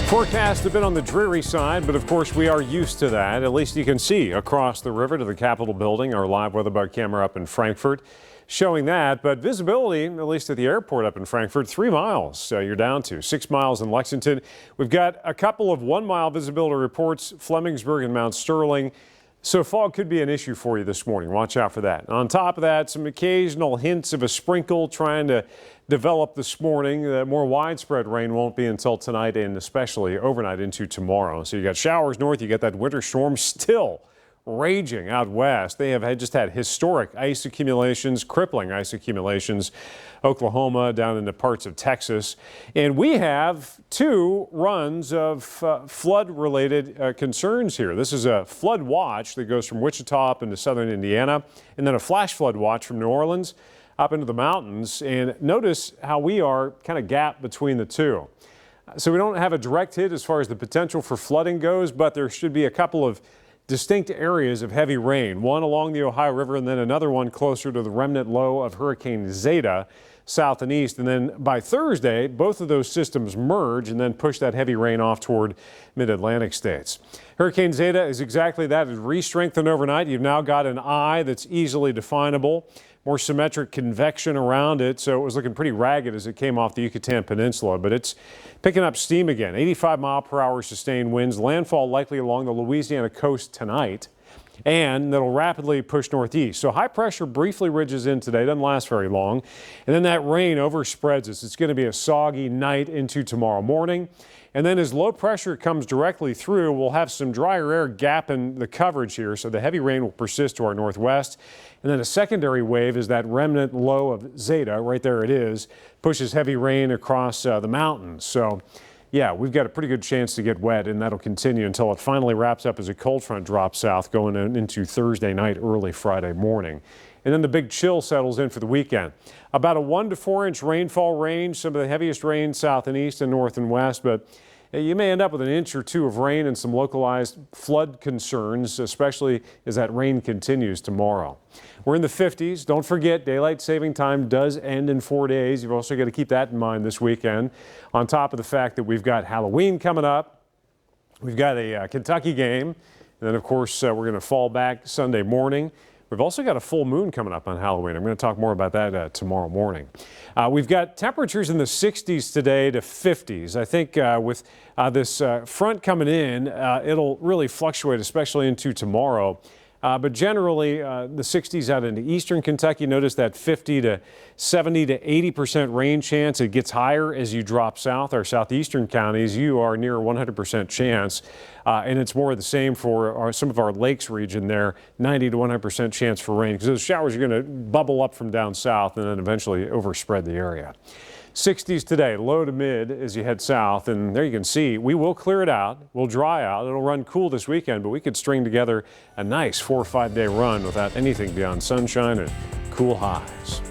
Forecasts have been on the dreary side, but of course we are used to that. At least you can see across the river to the Capitol building. Our live weather bug camera up in Frankfort showing that. But visibility, at least at the airport up in Frankfort, 3 miles you're down to. 6 miles in Lexington. We've got a couple of 1 mile visibility reports, Flemingsburg and Mount Sterling. So fog could be an issue for you this morning. Watch out for that. On top of that, some occasional hints of a sprinkle trying to develop this morning. More widespread rain won't be until tonight and especially overnight into tomorrow. So you got showers north, you got that winter storm still raging out west. They have just had historic ice accumulations, crippling ice accumulations, Oklahoma down into parts of Texas. And we have 2 runs of flood-related concerns here. This is a flood watch that goes from Wichita up into southern Indiana, and then a flash flood watch from New Orleans up into the mountains. And notice how we are kind of gapped between the two. So we don't have a direct hit as far as the potential for flooding goes, but there should be a couple of distinct areas of heavy rain, one along the Ohio River and then another one closer to the remnant low of Hurricane Zeta, south and east. And then by Thursday, both of those systems merge and then push that heavy rain off toward mid-Atlantic states. Hurricane Zeta is exactly that. It re-strengthened overnight. You've now got an eye that's easily definable, more symmetric convection around it, so it was looking pretty ragged as it came off the Yucatan Peninsula, but it's picking up steam again. 85-mile-per-hour sustained winds, landfall likely along the Louisiana coast tonight, and that'll rapidly push northeast. So high pressure briefly ridges in today, doesn't last very long, and then that rain overspreads us. It's going to be a soggy night into tomorrow morning. And then as low pressure comes directly through, we'll have some drier air gapping the coverage here, so the heavy rain will persist to our northwest. And then a secondary wave is that remnant low of Zeta, right there it is, pushes heavy rain across the mountains. So yeah, we've got a pretty good chance to get wet, and that'll continue until it finally wraps up as a cold front drops south going into Thursday night, early Friday morning. And then the big chill settles in for the weekend. About a 1 to 4 inch rainfall range, some of the heaviest rain south and east and north and west, but you may end up with an inch or 2 of rain and some localized flood concerns, especially as that rain continues tomorrow. We're in the 50s. Don't forget, daylight saving time does end in 4 days. You've also got to keep that in mind this weekend, on top of the fact that we've got Halloween coming up. We've got a Kentucky game, and then, of course, we're going to fall back Sunday morning. We've also got a full moon coming up on Halloween. I'm going to talk more about that tomorrow morning. We've got temperatures in the 60s today to 50s. I think with this front coming in, it'll really fluctuate, especially into tomorrow. But generally, the 60s out into eastern Kentucky. Notice that 50 to 70 to 80% rain chance. It gets higher as you drop south. Our southeastern counties, you are near 100% chance. And it's more of the same for some of our lakes region there, 90 to 100% chance for rain, because those showers are going to bubble up from down south and then eventually overspread the area. 60s today, low to mid as you head south, and there you can see we will clear it out. We'll dry out. It'll run cool this weekend, but we could string together a nice 4 or 5 day run without anything beyond sunshine and cool highs.